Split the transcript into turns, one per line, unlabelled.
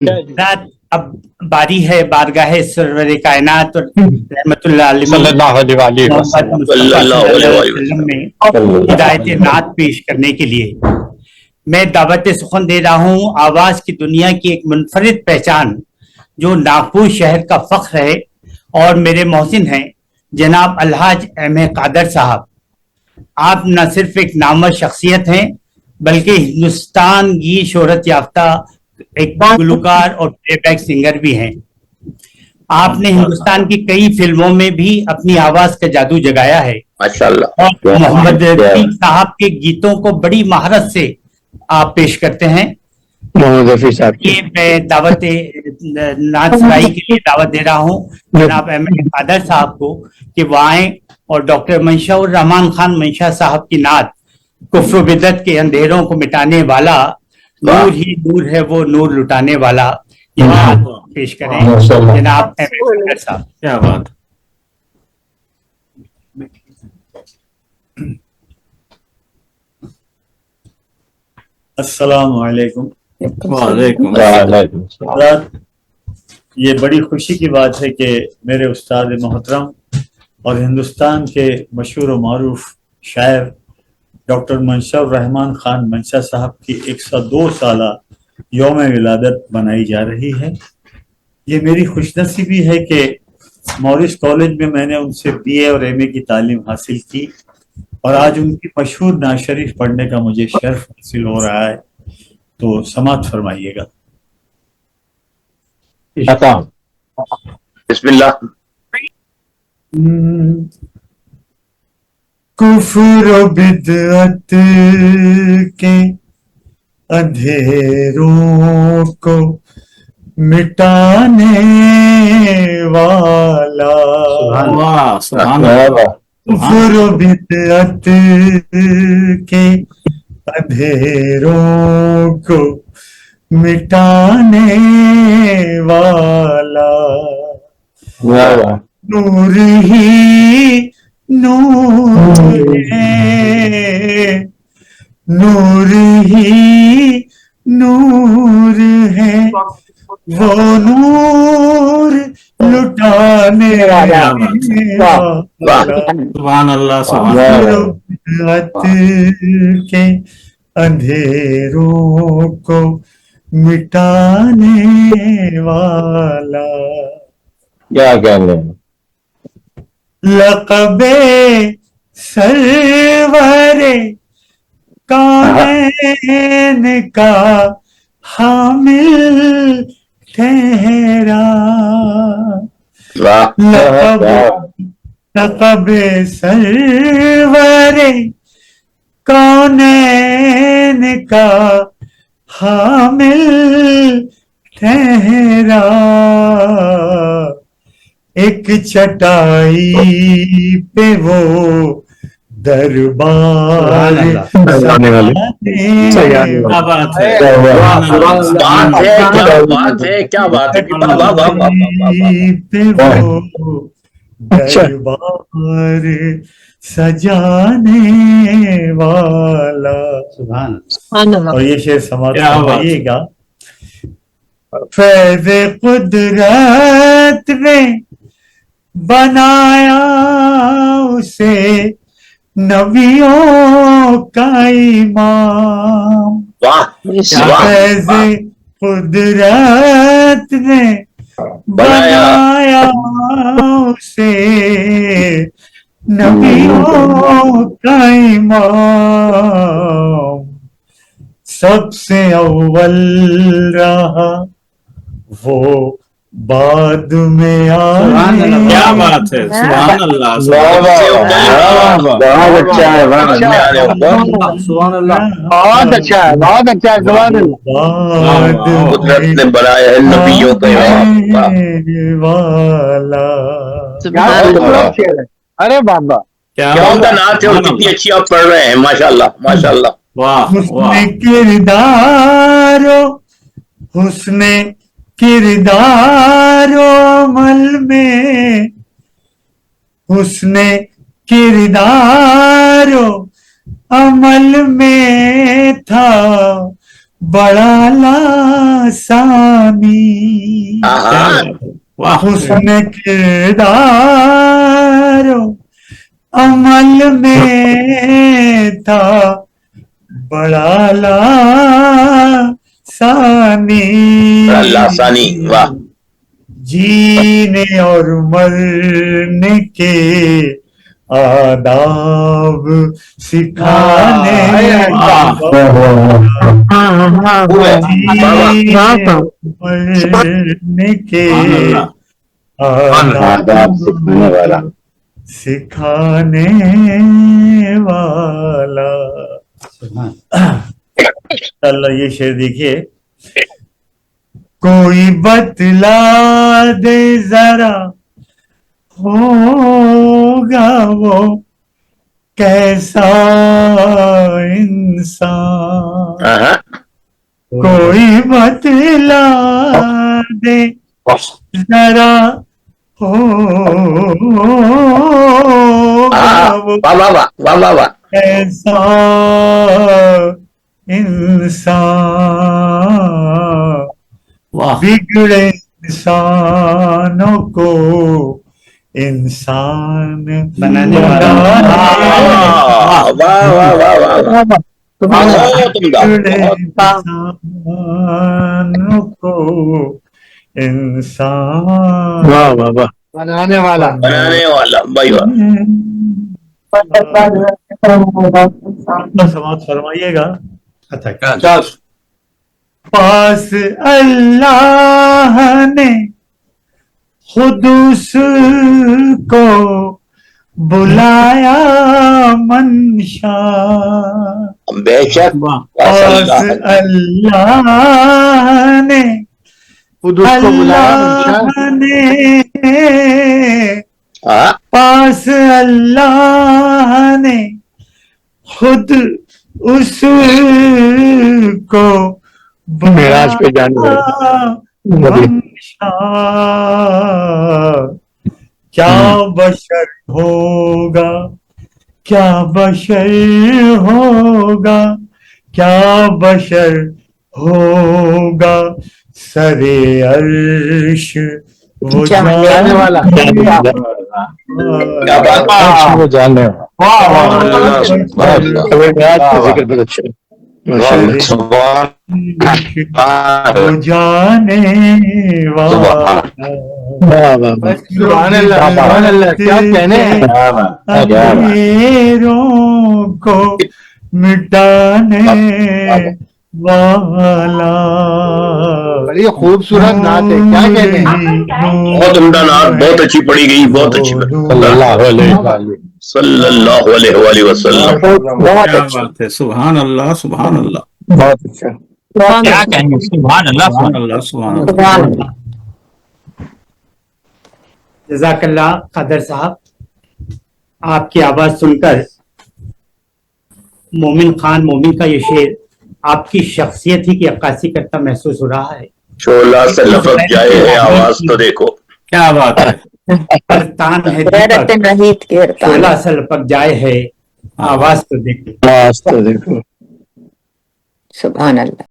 रात अब बारी है बारगाह सरवर कायनात और रहमतुल्लाह आलमीन
सल्लल्लाहु अलैहि
मोहम्मद मुस्तफा सल्लल्लाहु अलैहि वसल्लम में हिदायत नात पेश करने के लिए मैं दावत सुखन दे रहा हूँ। आवाज की दुनिया की एक मुनफरिद पहचान जो नागपुर शहर का फख्र है और मेरे मोहसिन हैं जनाब अलहाज अहमद कादर साहब। आप न सिर्फ एक नामवर शख्सियत हैं बल्कि हिंदुस्तान की शोहरत याफ्ता एक गुलकार और प्लेबैक सिंगर भी हैं। आपने हिंदुस्तान की कई फिल्मों में भी अपनी आवाज का जादू जगाया है
माशाल्लाह।
और मोहम्मद रफी साहब के गीतों को बड़ी महारत से आप पेश करते हैं।
मोहम्मद रफी साहब
ये मैं दावत नात सराई के लिए दावत दे रहा हूँ जनाब अहमद कादर साहब को कि वो आए और डॉक्टर मंशा रहमान खान मंशा साहब की नात कुफ्र बिदत के अंधेरों को मिटाने वाला नूर ही नूर है वो नूर लुटाने वाला ये नात पेश करें जनाब अहमद कादर साहब।
क्या बात।
अस्सलाम वालेकुम।
वालेकुम
ये बड़ी खुशी की बात है कि मेरे उस्ताद मोहतरम और हिंदुस्तान के मशहूर व मारूफ शायर डॉक्टर मंशा रहमान खान मंशा साहब की 102 साला यौम विलादत बनाई जा रही है। ये मेरी खुशनसीबी है कि मॉरिस कॉलेज में मैंने उनसे BA और MA की तालीम हासिल की और आज उनकी मशहूर नात शरीफ पढ़ने का मुझे शर्फ हासिल हो रहा है, तो समात फरमाइएगा।
बिस्मिल्लाह।
कुफ्र बिदअत के अंधेरों को मिटाने वाला
वाह सुभान अल्लाह।
कुफ्र बिदअत के अंधेरों को मिटाने वाला नूर ही नूर है, नूर ही नूर है वो नूर लुटाने वाला
सुभान अल्लाह सुभान अल्लाह।
के अंधेरों को मिटाने वाला
क्या कहने
लक़बे सरवरे कौनैन का हामिल ठहरा लक़बे सरवरे कौनैन का हामिल ठहरा एक चटाई पे वो दरबार
क्या बात है
क्या बात है।
पे वो दरबार सजाने वाला। और ये शेर समाप्त फैज़ कुदरत ने बनाया उसे नबियों का इमाम। फैज़ कुदरत ने बनाया उसे नबियों का इमाम। सबसे अव्वल रहा वो बाद में आए।
क्या बात है सुभान अल्लाह
बहुत अच्छा है
सुभान अल्लाह।
बहुत अच्छा है बहुत अच्छा है सुभान
कुदरत ने बनाया है नबियों का
वाला।
अरे बाबा
क्या
उनका नात है और कितनी अच्छी आप पढ़ रहे हैं माशाल्लाह माशाल्लाह।
वाह वाह
हुस्ने किरदारो अमल में हुस्ने किरदारो अमल में था बड़ा लासानी
वाह
हुस्न किरदारो अमल में था बड़ा लासानी
अल्लाह सानी वाह
जीने और मरने के आदाब सिखाने मरने के
आदाब सिखाने वाला
सिखाने वाला। अल्लाह ये शेर देखिए, कोई बतला दे जरा होगा वो कैसा इंसान,
हाँ
कोई बतला दे जरा होगा वो
वाह वाह वाह वाह वाह वाह
कैसा इंसान,
वाह
बिगड़े इंसानों को इंसान
बनाने वाला।
वाह वाह वाह वाह वाह बहुत उम्दा,
बिगड़े
बहुत
इंसानों को इंसान
वाह वाह वाह बनाने वाला
बनाने वाला भाई वाह
समाप्त फरमाइएगा।
अच्छा
पास अल्लाह ने खुद उसको बुलाया मंशा,
बेशक
वाह
पास अल्लाह ने
खुद उसको बुलाया
अल्लाह ने
हाँ
पास अल्लाह ने खुद उसको
मेराज पे जाने वाले
मंशा, क्या बशर होगा, क्या बशर होगा, क्या बशर होगा सरे अर्श वो
जानने वाला
क्या बात
वो जानने वाला मेराज का जिक्र बहुत अच्छा है।
वो जाने वाला
वाह वाह वाह सुभान अल्लाह क्या कहने हैं
अंधेरों को मिटाने वाला,
बड़ी खूबसूरत नात है, क्या कहने हैं।
बहुत उम्दा नात, बहुत अच्छी पढ़ी गई, बहुत अच्छी
सल्लल्लाहु अलैहि
सल्लल्लाहु अलैहि वसल्लम।
क्या बात है, सुभान अल्लाह सुभान अल्लाह
बहुत अच्छा
क्या कहेंगे, सुभान अल्लाह
सुभान अल्लाह सुभान अल्लाह।
जज़ाकल्लाह कादर साहब, आपकी आवाज सुनकर मोमिन खान मोमिन का ये शेर आपकी शख्सियत ही की अक्कासी करता महसूस हो रहा है।
शोला से लपक जाए है आवाज तो देखो,
क्या बात है,
तान है दीपक, शोला से लपक जाए है आवाज तो देखो।
देखो
सुभान अल्लाह।